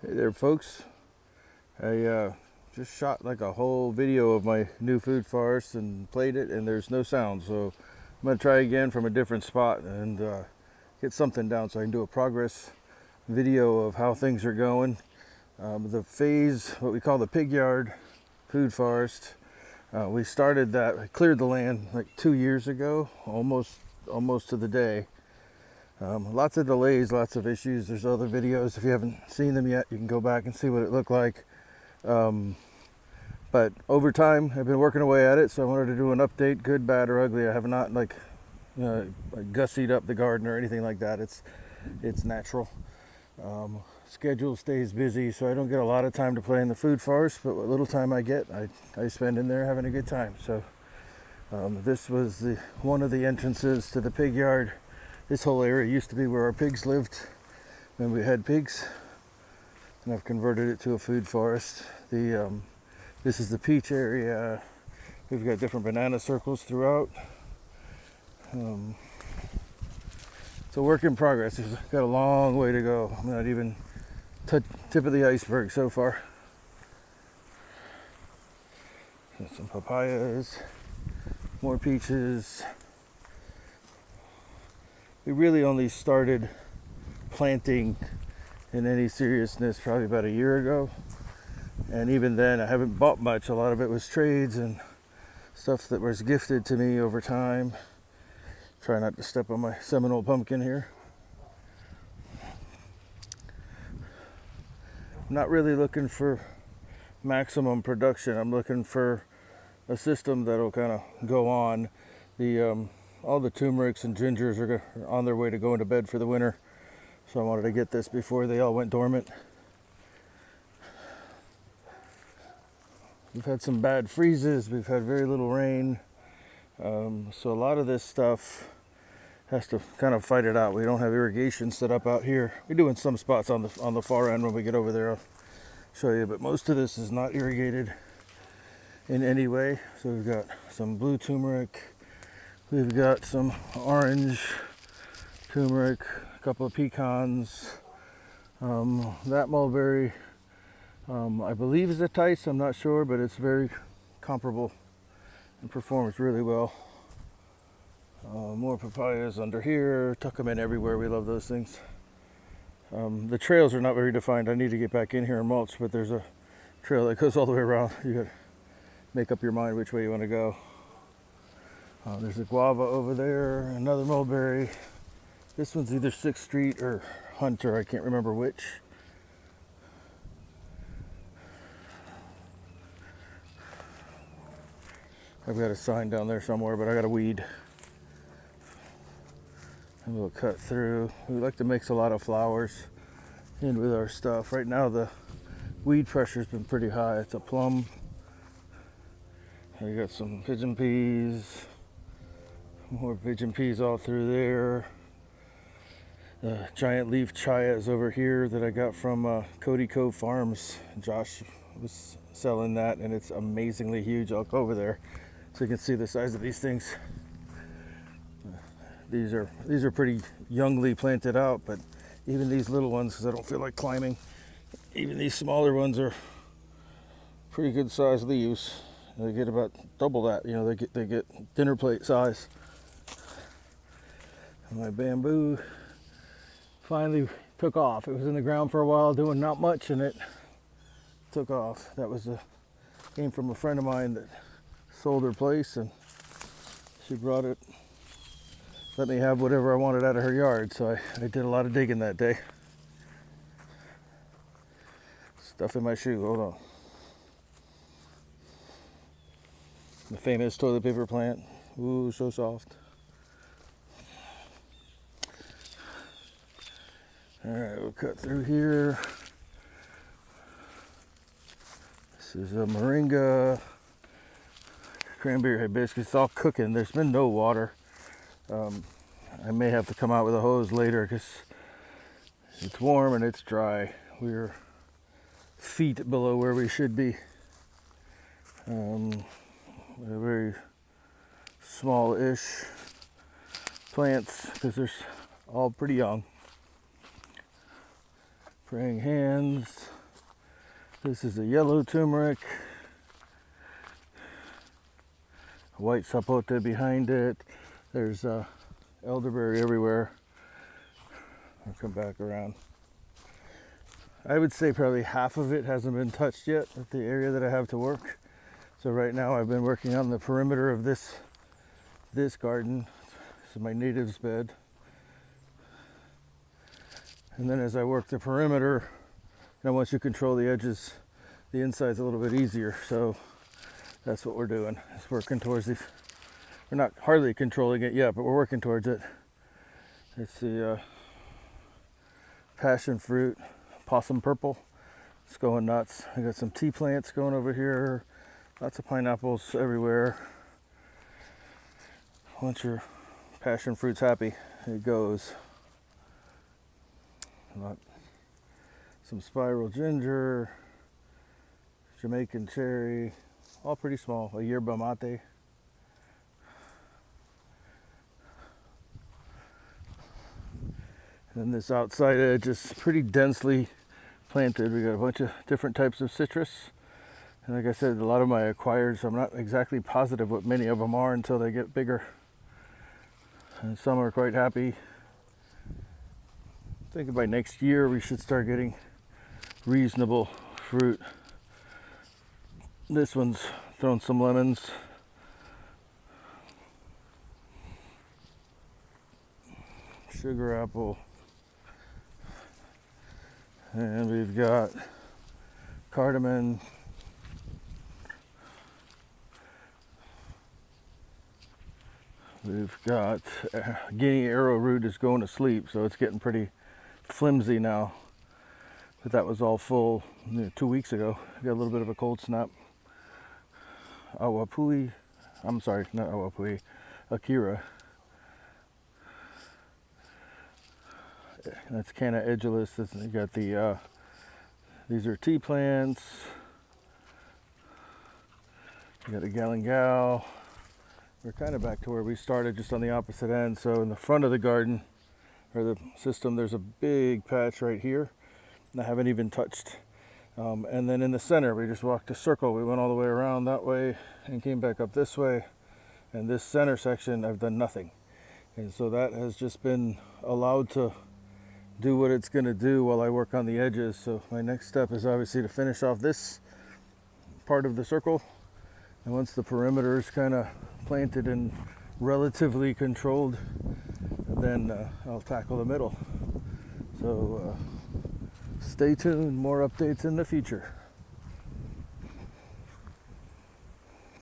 Hey there, folks. I just shot like a whole video of my new food forest and played it, and there's no sound. So I'm gonna try again from a different spot and get something down so I can do a progress video of how things are going. The phase, what we call the pig yard food forest, we started that. I cleared the land like 2 years ago, almost to the day. Lots of delays, lots of issues. There's other videos. If you haven't seen them yet, you can go back and see what it looked like. But over time, I've been working away at it, so I wanted to do an update, good, bad, or ugly. I have not like gussied up the garden or anything like that. It's natural. Schedule stays busy, so I don't get a lot of time to play in the food forest, but what little time I get, I spend in there having a good time. So this was one of the entrances to the pig yard. This whole area used to be where our pigs lived when we had pigs, and I've converted it to a food forest. This is the peach area. We've got different banana circles throughout. It's a work in progress. We've got a long way to go. I'm not even tip of the iceberg so far. Got some papayas, more peaches. We really only started planting in any seriousness probably about a year ago, and even then I haven't bought much. A lot of it was trades and stuff that was gifted to me over time. Try not to step on my Seminole pumpkin here. I'm not really looking for maximum production. I'm looking for a system that'll kind of go on. All the turmerics and gingers are on their way to going to bed for the winter, so I wanted to get this before they all went dormant. We've had some bad freezes. We've had very little rain, so a lot of this stuff has to kind of fight it out. We don't have irrigation set up out here. We do in some spots on the far end. When we get over there, I'll show you, but most of this is not irrigated in any way. So we've got some blue turmeric, we've got some orange turmeric, a couple of pecans, that mulberry, I believe is a Tice, I'm not sure, but it's very comparable and performs really well. More papayas under here, tuck them in everywhere. We love those things. The trails are not very defined. I need to get back in here and mulch, but there's a trail that goes all the way around. You gotta make up your mind which way you want to go. There's a guava over there, another mulberry. This one's either 6th Street or Hunter, I can't remember which. I've got a sign down there somewhere, but I got a weed. And we'll cut through. We like to mix a lot of flowers in with our stuff. Right now the weed pressure's been pretty high. It's a plum. We got some pigeon peas. More pigeon peas all through there. The giant leaf chaya is over here that I got from Cody Cove Farms. Josh was selling that, and it's amazingly huge. I'll go over there so you can see the size of these things. These are pretty youngly planted out, but even these little ones, because I don't feel like climbing, even these smaller ones are pretty good size leaves. They get about double that. You know, they get dinner plate size. And my bamboo finally took off. It was in the ground for a while doing not much, and it took off. That came from a friend of mine that sold her place, and she brought it, let me have whatever I wanted out of her yard. So I did a lot of digging that day. Stuff in my shoe, hold on. The famous toilet paper plant. Ooh, so soft. All right, we'll cut through here. This is a moringa, cranberry hibiscus. It's all cooking. There's been no water. I may have to come out with a hose later because it's warm and it's dry. We're feet below where we should be. They're very small-ish plants because they're all pretty young. Praying hands. This is a yellow turmeric, white sapote behind it. There's elderberry everywhere. I'll come back around. I would say probably half of it hasn't been touched yet at the area that I have to work. So right now I've been working on the perimeter of this garden. This is my natives bed. And then as I work the perimeter, once you control the edges, the inside's a little bit easier. So that's what we're doing. It's working towards these. We're not hardly controlling it yet, but we're working towards it. It's the passion fruit, possum purple. It's going nuts. I got some tea plants going over here. Lots of pineapples everywhere. Once your passion fruit's happy, it goes. Some spiral ginger, Jamaican cherry, all pretty small. A yerba mate. And then this outside edge is pretty densely planted. We got a bunch of different types of citrus. And like I said, a lot of my acquired, so I'm not exactly positive what many of them are until they get bigger. And some are quite happy. I think by next year we should start getting reasonable fruit. This one's thrown some lemons. Sugar apple. And we've got cardamom. We've got guinea arrowroot is going to sleep, so it's getting pretty flimsy now. But that was all full 2 weeks ago. Got a little bit of a cold snap. Awapui, I'm sorry, not Awapui, Akira. That's Canna edulis. You got the these are tea plants. You got a galangal. We're kind of back to where we started, just on the opposite end. So in the front of the garden, or the system, there's a big patch right here I haven't even touched. And then in the center, we just walked a circle. We went all the way around that way and came back up this way. And this center section, I've done nothing. And so that has just been allowed to do what it's going to do while I work on the edges. So my next step is obviously to finish off this part of the circle. And once the perimeter is kind of planted and relatively controlled, then I'll tackle the middle. So stay tuned, more updates in the future.